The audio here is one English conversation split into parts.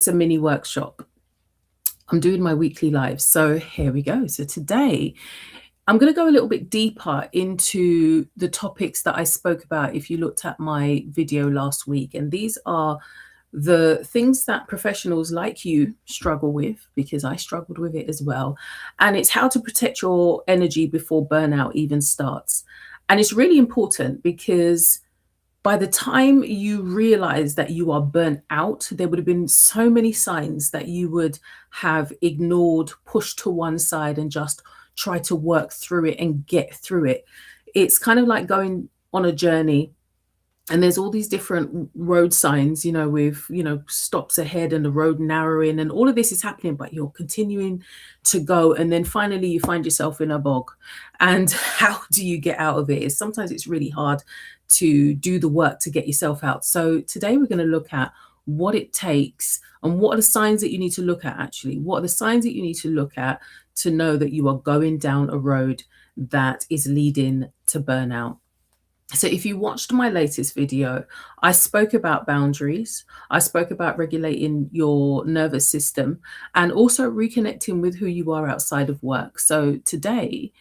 It's a mini workshop. I'm doing my weekly live. So here we go. So today I'm going to go a little bit deeper into the topics that I spoke about if you looked at my video last week. And these are the things that professionals like you struggle with, because I struggled with it as well. And it's how to protect your energy before burnout even starts. And it's really important because by the time you realize that you are burnt out, there would have been so many signs that you would have ignored, pushed to one side, and just try to work through it and get through it. It's kind of like going on a journey, and there's all these different road signs, with, stops ahead and the road narrowing, and all of this is happening, but you're continuing to go. And then finally you find yourself in a bog. And how do you get out of it? Sometimes it's really hard to do the work to get yourself out. So today we're going to look at what it takes and what are the signs that you need to look at. Actually, what are the signs that you need to look at to know that you are going down a road that is leading to burnout. So if you watched my latest video, I spoke about boundaries. I spoke about regulating your nervous system and also reconnecting with who you are outside of work. So today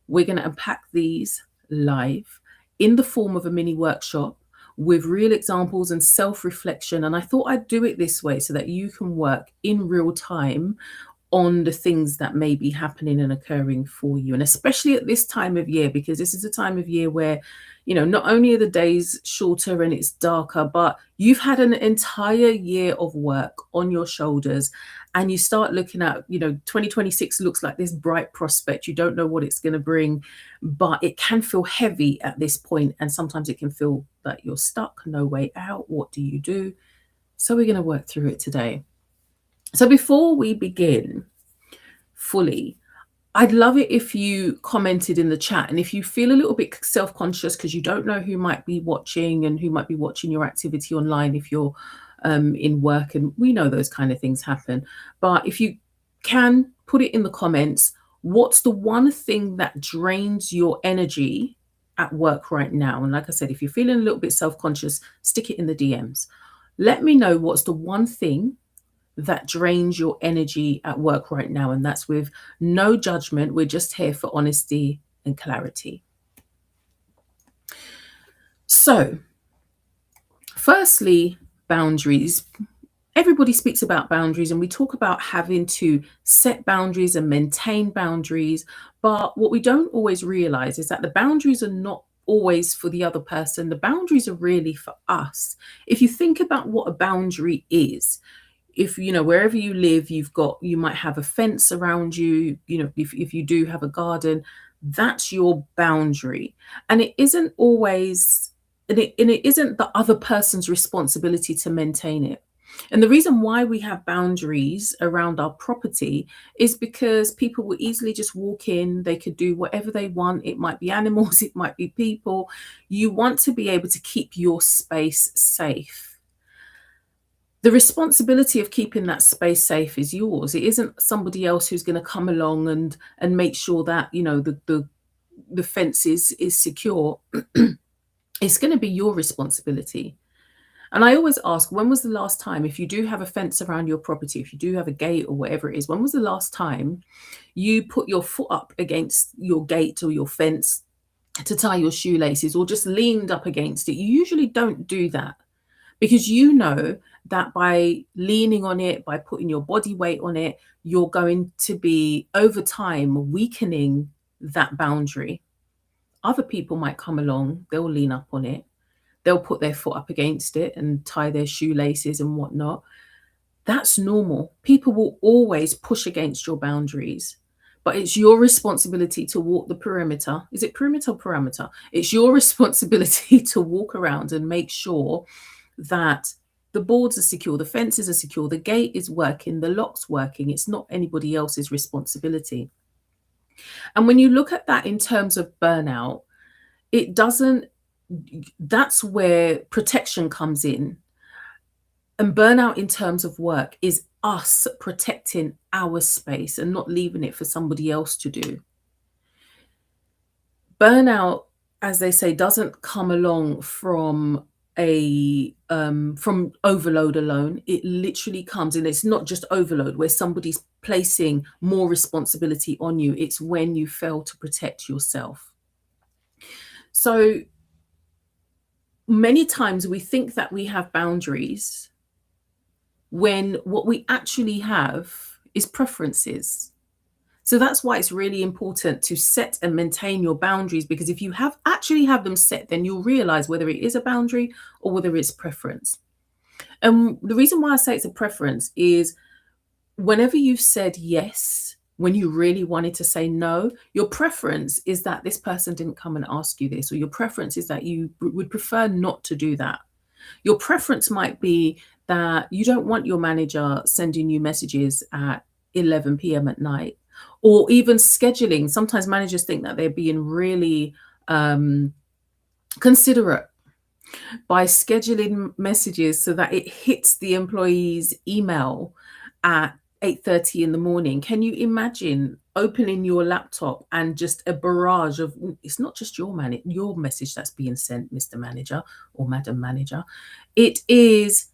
we're going to unpack these live in the form of a mini workshop with real examples and self-reflection. And I thought I'd do it this way so that you can work in real time on the things that may be happening and occurring for you. And especially at this time of year, because this is a time of year where, not only are the days shorter and it's darker, but you've had an entire year of work on your shoulders, and you start looking at, 2026 looks like this bright prospect. You don't know what it's going to bring, but it can feel heavy at this point. And sometimes it can feel that you're stuck, no way out. What do you do? So we're going to work through it today. So before we begin fully, I'd love it if you commented in the chat. And if you feel a little bit self-conscious because you don't know who might be watching and who might be watching your activity online, if you're in work, and we know those kind of things happen. But if you can, put it in the comments. What's the one thing that drains your energy at work right now? And like I said, if you're feeling a little bit self-conscious, stick it in the DMs. Let me know what's the one thing that drains your energy at work right now. And that's with no judgment. We're just here for honesty and clarity. So, firstly, boundaries. Everybody speaks about boundaries, and we talk about having to set boundaries and maintain boundaries. But what we don't always realize is that the boundaries are not always for the other person. The boundaries are really for us. If you think about what a boundary is, if wherever you live, you might have a fence around you, if you do have a garden, that's your boundary. And it isn't always, and it isn't the other person's responsibility to maintain it. And the reason why we have boundaries around our property is because people will easily just walk in. They could do whatever they want. It might be animals, it might be people. You want to be able to keep your space safe. The responsibility of keeping that space safe is yours. It isn't somebody else who's going to come along and make sure that the fence is secure. It's going to be your responsibility. And I always ask, when was the last time, if you do have a fence around your property, if you do have a gate or whatever it is, when was the last time you put your foot up against your gate or your fence to tie your shoelaces, or just leaned up against it? You usually don't do that, because you know that by leaning on it, by putting your body weight on it, you're going to be over time weakening that boundary. Other people might come along, they'll lean up on it, they'll put their foot up against it and tie their shoelaces and whatnot. That's normal. People will always push against your boundaries, but it's your responsibility to walk the perimeter. Is it perimeter or parameter? It's your responsibility to walk around and make sure that the boards are secure, the fences are secure, the gate is working, the lock's working. It's not anybody else's responsibility. And when you look at that in terms of burnout, that's where protection comes in. And burnout in terms of work is us protecting our space and not leaving it for somebody else to do. Burnout, as they say, doesn't come along from from overload alone. It literally comes, and it's not just overload where somebody's placing more responsibility on you. It's when you fail to protect yourself. So many times we think that we have boundaries when what we actually have is preferences. So that's why it's really important to set and maintain your boundaries, because if you actually have them set, then you'll realize whether it is a boundary or whether it's preference. And the reason why I say it's a preference is whenever you've said yes, when you really wanted to say no, your preference is that this person didn't come and ask you this, or your preference is that you would prefer not to do that. Your preference might be that you don't want your manager sending you messages at 11 p.m. at night, or even scheduling. Sometimes managers think that they're being really considerate by scheduling messages so that it hits the employee's email at 8:30 in the morning. Can you imagine opening your laptop and just a barrage of, it's not just your message that's being sent, Mr. Manager or Madam Manager. It is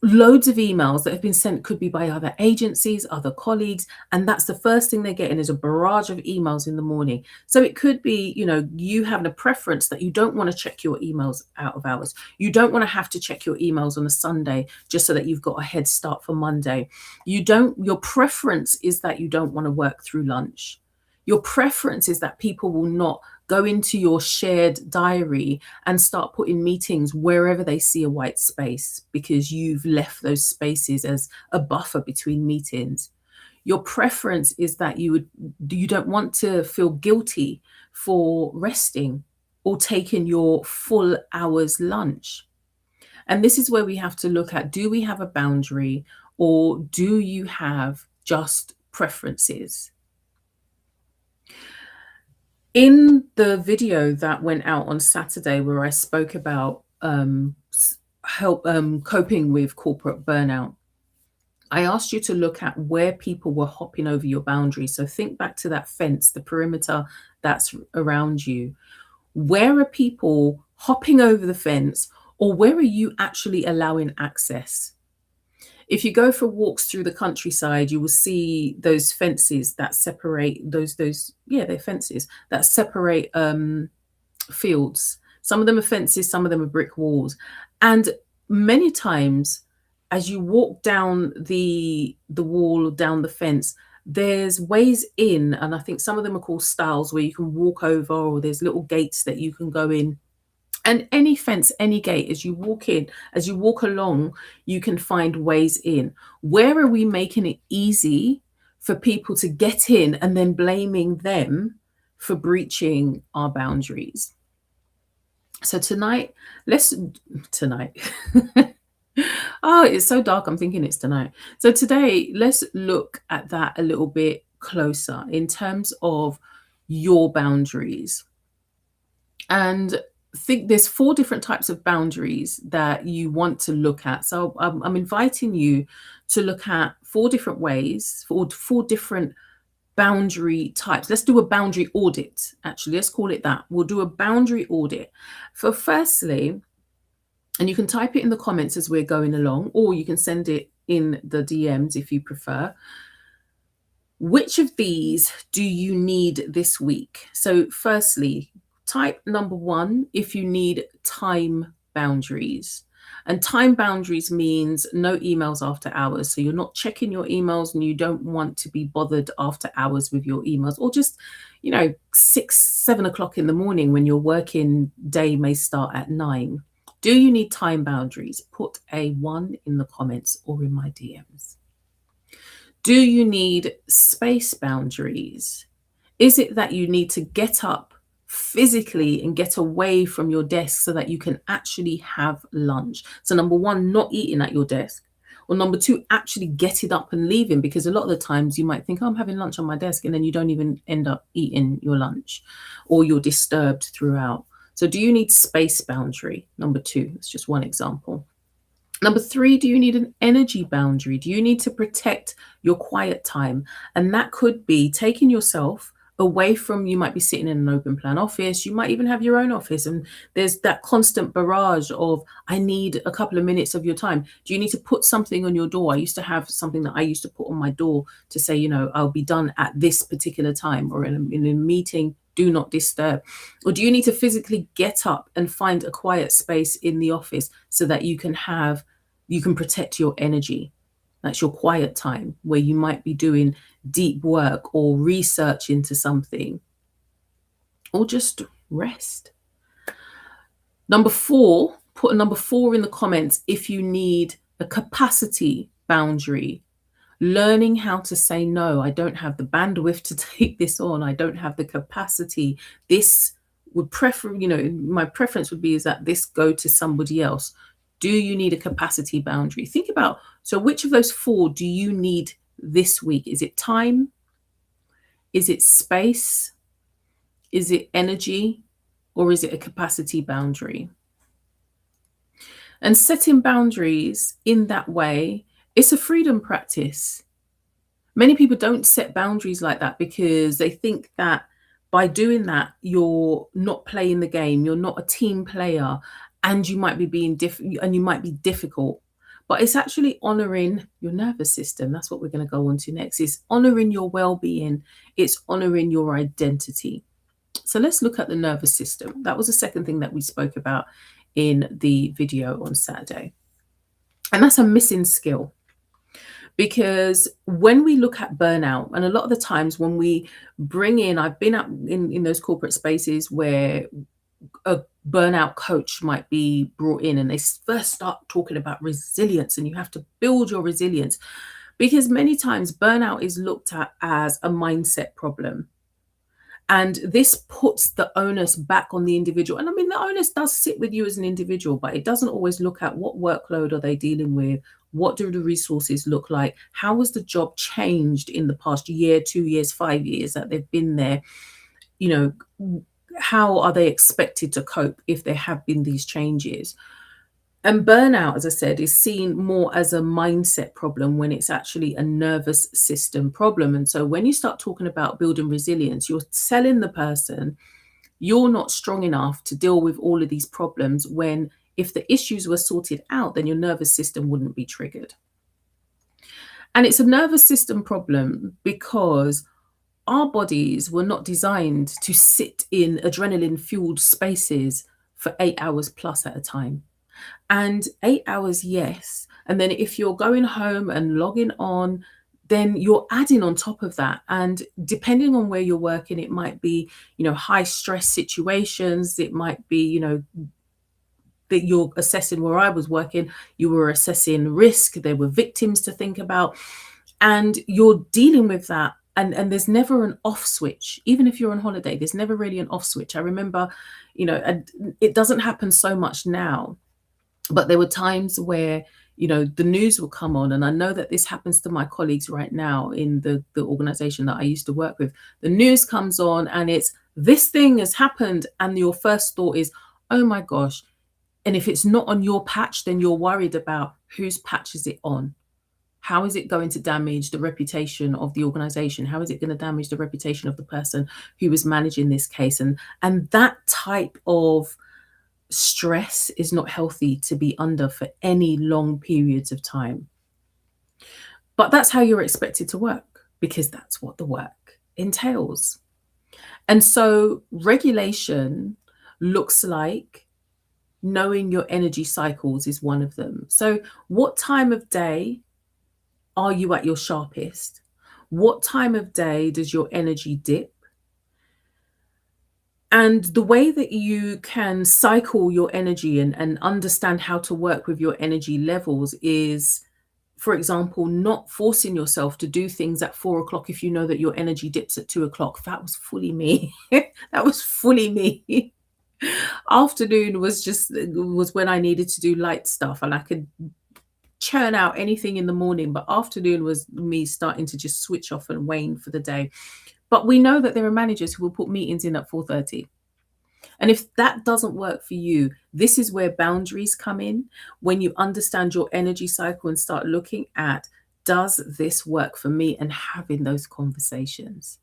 loads of emails that have been sent, could be by other agencies, other colleagues, and that's the first thing they're getting is a barrage of emails in the morning. So it could be, you having a preference that you don't want to check your emails out of hours. You don't want to have to check your emails on a Sunday just so that you've got a head start for Monday. Your preference is that you don't want to work through lunch. Your preference is that people will not go into your shared diary and start putting meetings wherever they see a white space, because you've left those spaces as a buffer between meetings. Your preference is that you don't want to feel guilty for resting or taking your full hour's lunch. And this is where we have to look at, do we have a boundary, or do you have just preferences? In the video that went out on Saturday, where I spoke about coping with corporate burnout, I asked you to look at where people were hopping over your boundaries. So think back to that fence, the perimeter that's around you. Where are people hopping over the fence, or where are you actually allowing access? If you go for walks through the countryside, you will see those fences that separate they're fences that separate fields. Some of them are fences, some of them are brick walls. And many times as you walk down the wall, down the fence, there's ways in, and I think some of them are called stiles, where you can walk over, or there's little gates that you can go in. And any fence, any gate, as you walk along, you can find ways in. Where are we making it easy for people to get in and then blaming them for breaching our boundaries? So tonight, oh, it's so dark, I'm thinking it's tonight. So today, let's look at that a little bit closer in terms of your boundaries. And think there's 4 different types of boundaries that you want to look at. So I'm inviting you to look at 4 different ways, 4 different boundary types. Let's do a boundary audit. Actually, let's call it that. We'll do a boundary audit. For firstly, and you can type it in the comments as we're going along, or you can send it in the DMs if you prefer. Which of these do you need this week? So firstly, type number 1 if you need time boundaries. And time boundaries means no emails after hours. So you're not checking your emails, and you don't want to be bothered after hours with your emails, or just, 6, 7 o'clock in the morning when your working day may start at 9. Do you need time boundaries? Put a 1 in the comments or in my DMs. Do you need space boundaries? Is it that you need to get up physically and get away from your desk so that you can actually have lunch? So number 1, not eating at your desk. Or number 2, actually getting up and leaving, because a lot of the times you might think, oh, I'm having lunch on my desk, and then you don't even end up eating your lunch, or you're disturbed throughout. So do you need space boundary? Number 2, it's just one example. Number 3, do you need an energy boundary? Do you need to protect your quiet time? And that could be taking yourself away from, you might be sitting in an open plan office, you might even have your own office, and there's that constant barrage of, I need a couple of minutes of your time. Do you need to put something on your door? I used to have something that I used to put on my door to say, I'll be done at this particular time, or in a meeting, do not disturb. Or do you need to physically get up and find a quiet space in the office so that you can protect your energy? That's your quiet time, where you might be doing deep work or research into something, or just rest. Number 4, put a number 4 in the comments if you need a capacity boundary. Learning how to say no. I don't have the bandwidth to take this on. I don't have the capacity. This would my preference would be is that this go to somebody else. Do you need a capacity boundary? Think about, so which of those 4 do you need this week? Is it time? Is it space? Is it energy? Or is it a capacity boundary? And setting boundaries in that way, it's a freedom practice. Many people don't set boundaries like that because they think that by doing that, you're not playing the game, you're not a team player, and you might be and you might be difficult. But it's actually honoring your nervous system. That's what we're going to go on to next. It's honoring your well-being. It's honoring your identity. So let's look at the nervous system. That was the second thing that we spoke about in the video on Saturday. And that's a missing skill. Because when we look at burnout, and a lot of the times when we bring in, I've been up in those corporate spaces where a burnout coach might be brought in, and they first start talking about resilience, and you have to build your resilience, because many times burnout is looked at as a mindset problem. And this puts the onus back on the individual. And I mean, the onus does sit with you as an individual, but it doesn't always look at what workload are they dealing with? What do the resources look like? How has the job changed in the past year, 2 years, 5 years that they've been there? How are they expected to cope if there have been these changes? And burnout, as I said, is seen more as a mindset problem when it's actually a nervous system problem. And so when you start talking about building resilience, you're telling the person you're not strong enough to deal with all of these problems, when if the issues were sorted out, then your nervous system wouldn't be triggered. And it's a nervous system problem because our bodies were not designed to sit in adrenaline-fueled spaces for 8 hours plus at a time. And 8 hours, yes. And then if you're going home and logging on, then you're adding on top of that. And depending on where you're working, it might be, high stress situations. It might be, that you're assessing. Where I was working, you were assessing risk. There were victims to think about. And you're dealing with that. And there's never an off switch. Even if you're on holiday, there's never really an off switch. I remember, and it doesn't happen so much now. But there were times where, the news will come on. And I know that this happens to my colleagues right now in the organization that I used to work with. The news comes on and it's, this thing has happened. And your first thought is, oh my gosh. And if it's not on your patch, then you're worried about whose patch is it on? How is it going to damage the reputation of the organization? How is it going to damage the reputation of the person who is managing this case? And that type of stress is not healthy to be under for any long periods of time. But that's how you're expected to work, because that's what the work entails. And so regulation looks like knowing your energy cycles is one of them. So what time of day are you at your sharpest? What time of day does your energy dip? And the way that you can cycle your energy and understand how to work with your energy levels is, for example, not forcing yourself to do things at 4 o'clock if you know that your energy dips at 2 o'clock. That was fully me. That was fully me. Afternoon was when I needed to do light stuff, and I could churn out anything in the morning, but afternoon was me starting to just switch off and wane for the day. But we know that there are managers who will put meetings in at 4:30. And if that doesn't work for you, this is where boundaries come in. When you understand your energy cycle and start looking at, does this work for me? And having those conversations.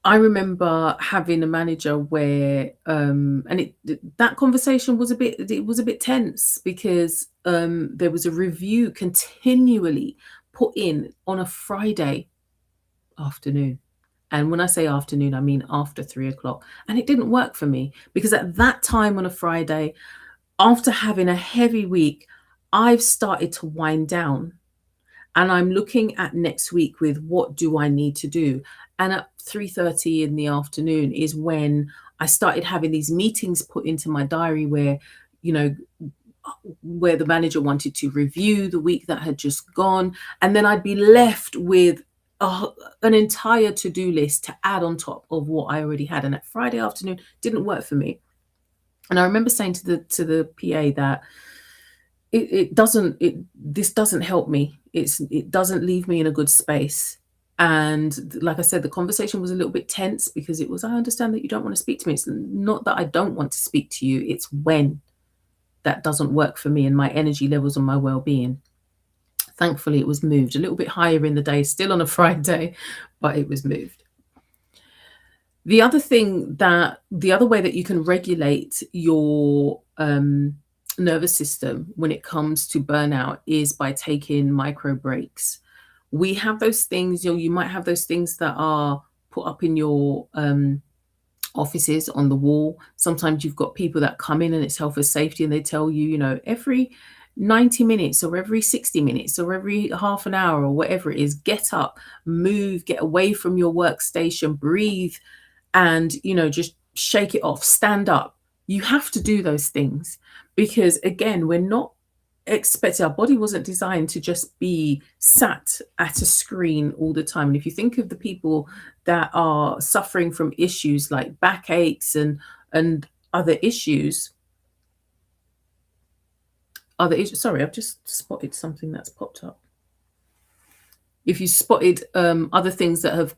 I remember having a manager where, and that conversation was a bit tense because there was a review continually put in on a Friday afternoon. And when I say afternoon, I mean after 3 o'clock. And it didn't work for me because at that time on a Friday, after having a heavy week, I've started to wind down and I'm looking at next week with what do I need to do. And at 3:30 in the afternoon is when I started having these meetings put into my diary where, you know, where the manager wanted to review the week that had just gone. And then I'd be left with a, an entire to-do list to add on top of what I already had. And that Friday afternoon didn't work for me. And I remember saying to the PA that it doesn't this doesn't help me. It doesn't leave me in a good space. And like I said, the conversation was a little bit tense because it was, I understand that you don't want to speak to me. It's not that I don't want to speak to you, it's when that doesn't work for me and my energy levels and my well-being. Thankfully, it was moved a little bit higher in the day, still on a Friday, but it was moved. The other way that you can regulate your nervous system when it comes to burnout is by taking micro breaks. We have those things, you might have those things that are put up in your offices on the wall. Sometimes you've got people that come in and it's health and safety and they tell you, every 90 minutes or every 60 minutes or every half an hour or whatever it is, get up, move, get away from your workstation, breathe, and, just shake it off, stand up. You have to do those things because, again, we're not expected, our body wasn't designed to just be sat at a screen all the time. And if you think of the people that are suffering from issues like backaches and other issues, sorry, I've just spotted something that's popped up. If you spotted other things that have,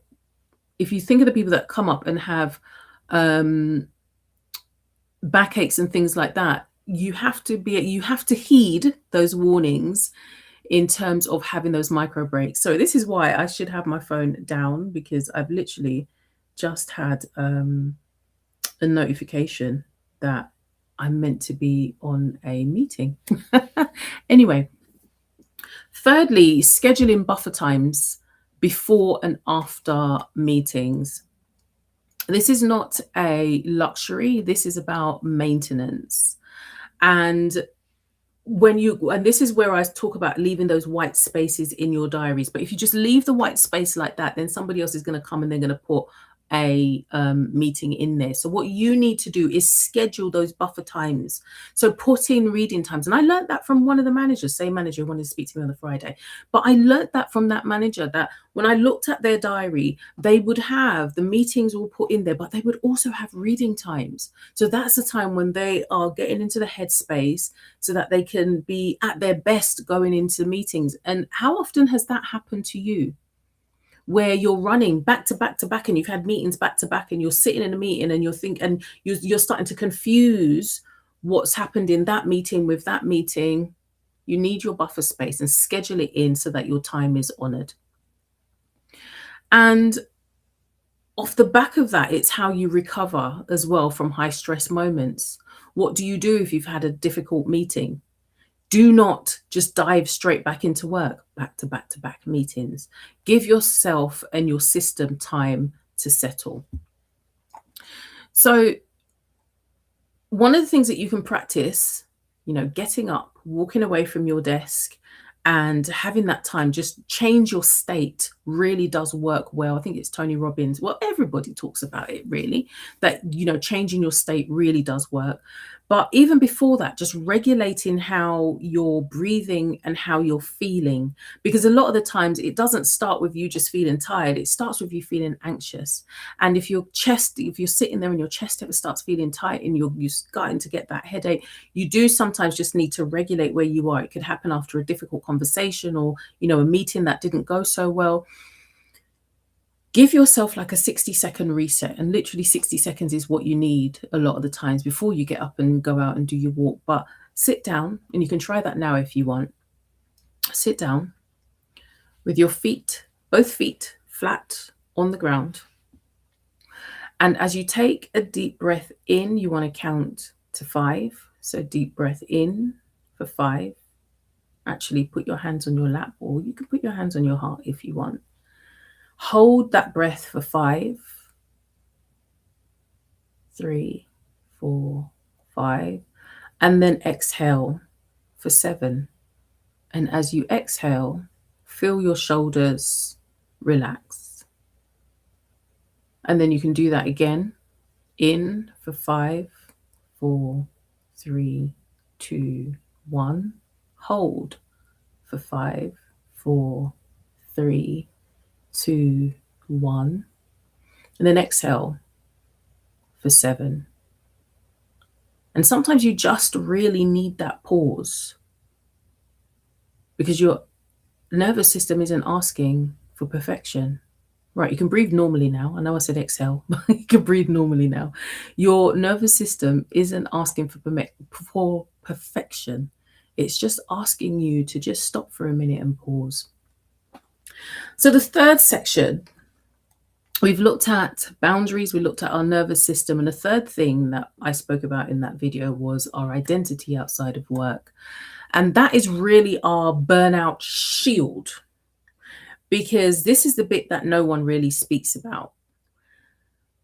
if you think of the people that come up and have backaches and things like that, you have to heed those warnings in terms of having those micro breaks. So this is why I should have my phone down, because I've literally just had a notification that I'm meant to be on a meeting. Anyway, thirdly, scheduling buffer times before and after meetings. This is not a luxury. This is about maintenance. And this is where I talk about leaving those white spaces in your diaries. But if you just leave the white space like that, then somebody else is going to come and they're going to put a meeting in there. So what you need to do is schedule those buffer times. So put in reading times. And I learned that from one of the managers, same manager who wanted to speak to me on the Friday. But I learned that from that manager, that when I looked at their diary, they would have the meetings all put in there, but they would also have reading times. So that's the time when they are getting into the headspace so that they can be at their best going into meetings. And how often has that happened to you, where you're running back to back to back and you've had meetings back to back and you're sitting in a meeting and you're starting to confuse what's happened in that meeting with that meeting? You need your buffer space and schedule it in so that your time is honored. And off the back of that, it's how you recover as well from high stress moments. What do you do if you've had a difficult meeting? Do not just dive straight back into work, back to back to back meetings. Give yourself and your system time to settle. So one of the things that you can practice, getting up, walking away from your desk and having that time, just change your state, really does work well. I think it's Tony Robbins. Well, everybody talks about it really, that, changing your state really does work. But even before that, just regulating how you're breathing and how you're feeling, because a lot of the times it doesn't start with you just feeling tired. It starts with you feeling anxious. And if you're sitting there and your chest ever starts feeling tight and you're starting to get that headache, you do sometimes just need to regulate where you are. It could happen after a difficult conversation or, a meeting that didn't go so well. Give yourself like a 60-second reset, and literally 60 seconds is what you need a lot of the times before you get up and go out and do your walk. But sit down, and you can try that now if you want. Sit down with your feet, both feet flat on the ground. And as you take a deep breath in, you want to count to 5. So deep breath in for 5. Actually, put your hands on your lap, or you can put your hands on your heart if you want. Hold that breath for 5, 3, 4, 5, and then exhale for 7. And as you exhale, feel your shoulders relax. And then you can do that again. In for 5, 4, 3, 2, 1. Hold for 5, 4, 3, 2, 1. And then exhale for 7. And sometimes you just really need that pause because your nervous system isn't asking for perfection. Right, you can breathe normally now. I know I said exhale, but you can breathe normally now. Your nervous system isn't asking for perfection. It's just asking you to just stop for a minute and pause. So the third section, we've looked at boundaries, we looked at our nervous system, and the third thing that I spoke about in that video was our identity outside of work. And that is really our burnout shield, because this is the bit that no one really speaks about.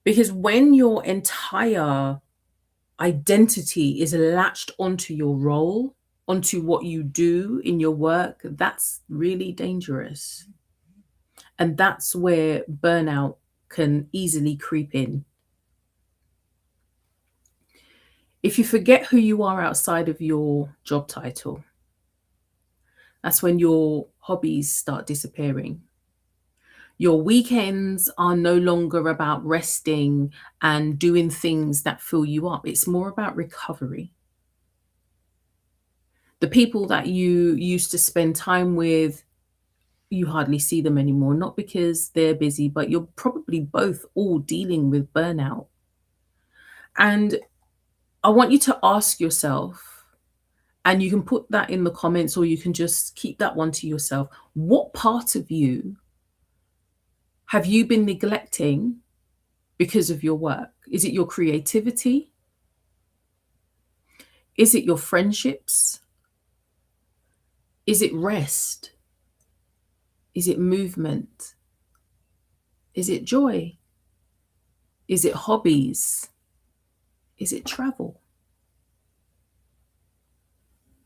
Because when your entire identity is latched onto your role, onto what you do in your work, that's really dangerous. And that's where burnout can easily creep in. If you forget who you are outside of your job title, that's when your hobbies start disappearing. Your weekends are no longer about resting and doing things that fill you up. It's more about recovery. The people that you used to spend time with, you hardly see them anymore, not because they're busy, but you're probably both all dealing with burnout. And I want you to ask yourself, and you can put that in the comments or you can just keep that one to yourself. What part of you have you been neglecting because of your work? Is it your creativity? Is it your friendships? Is it rest? Is it movement? Is it joy? Is it hobbies? Is it travel?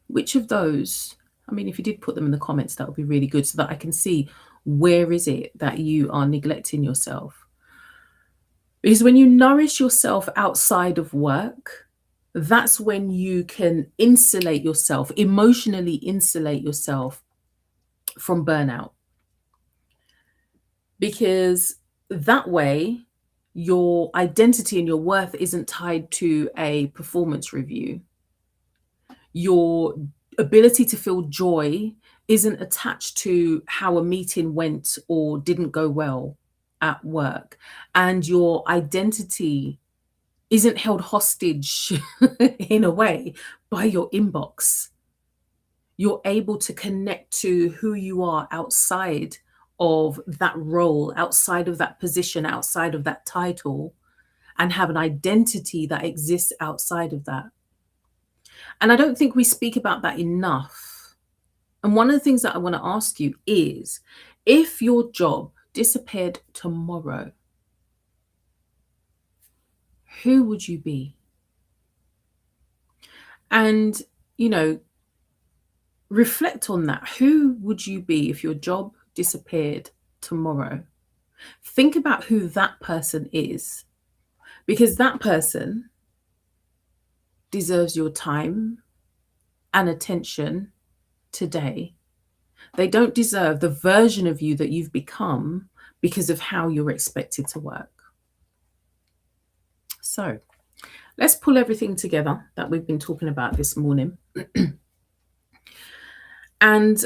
Which of those, I mean, if you did put them in the comments, that would be really good so that I can see where is it that you are neglecting yourself. Because when you nourish yourself outside of work, that's when you can insulate yourself, emotionally insulate yourself from burnout. Because that way, your identity and your worth isn't tied to a performance review. Your ability to feel joy isn't attached to how a meeting went or didn't go well at work. And your identity isn't held hostage in a way by your inbox. You're able to connect to who you are outside of that role, outside of that position, outside of that title, and have an identity that exists outside of that. And I don't think we speak about that enough. And one of the things that I want to ask you is, if your job disappeared tomorrow, who would you be? And, reflect on that. Who would you be if your job disappeared tomorrow? Think about who that person is, because that person deserves your time and attention today. They don't deserve the version of you that you've become because of how you're expected to work. So let's pull everything together that we've been talking about this morning. And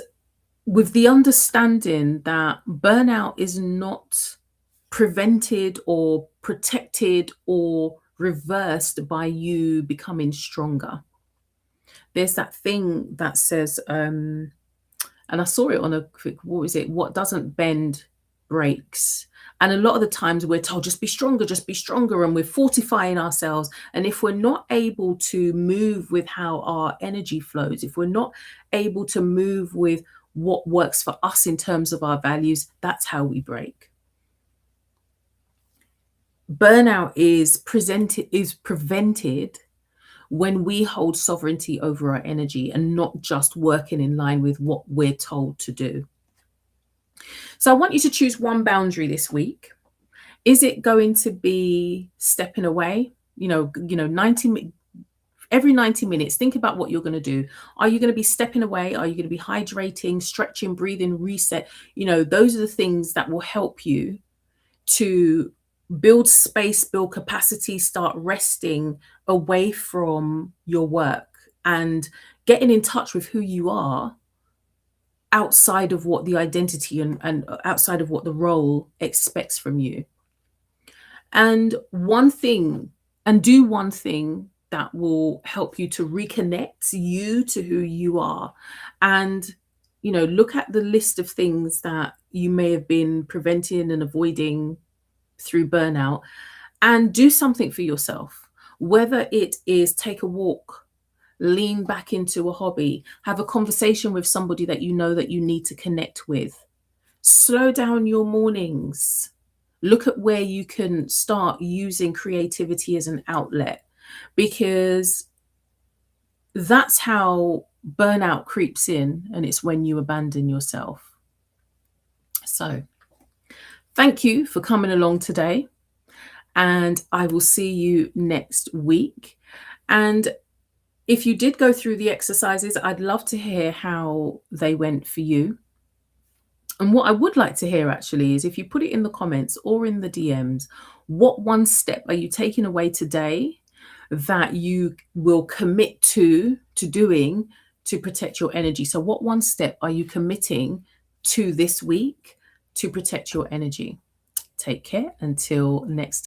with the understanding that burnout is not prevented or protected or reversed by you becoming stronger. There's that thing that says, and I saw it on a quick, what was it? What doesn't bend breaks. And a lot of the times we're told, just be stronger, and we're fortifying ourselves. And if we're not able to move with how our energy flows, if we're not able to move with what works for us in terms of our values, that's how we break. Burnout is prevented when we hold sovereignty over our energy and not just working in line with what we're told to do. So I want you to choose one boundary this week. Is it going to be stepping away? 90 every 90 minutes, think about what you're going to do. Are you going to be stepping away? Are you going to be hydrating, stretching, breathing, reset? Those are the things that will help you to build space, build capacity, start resting away from your work and getting in touch with who you are outside of what the identity and outside of what the role expects from you. And do one thing that will help you to reconnect you to who you are. And look at the list of things that you may have been preventing and avoiding through burnout, and do something for yourself. Whether it is take a walk, lean back into a hobby, have a conversation with somebody that you know that you need to connect with. Slow down your mornings. Look at where you can start using creativity as an outlet, because that's how burnout creeps in, and it's when you abandon yourself. So thank you for coming along today, and I will see you next week. And if you did go through the exercises, I'd love to hear how they went for you. And what I would like to hear actually is if you put it in the comments or in the DMs, what one step are you taking away today that you will commit to doing to protect your energy? So what one step are you committing to this week to protect your energy? Take care until next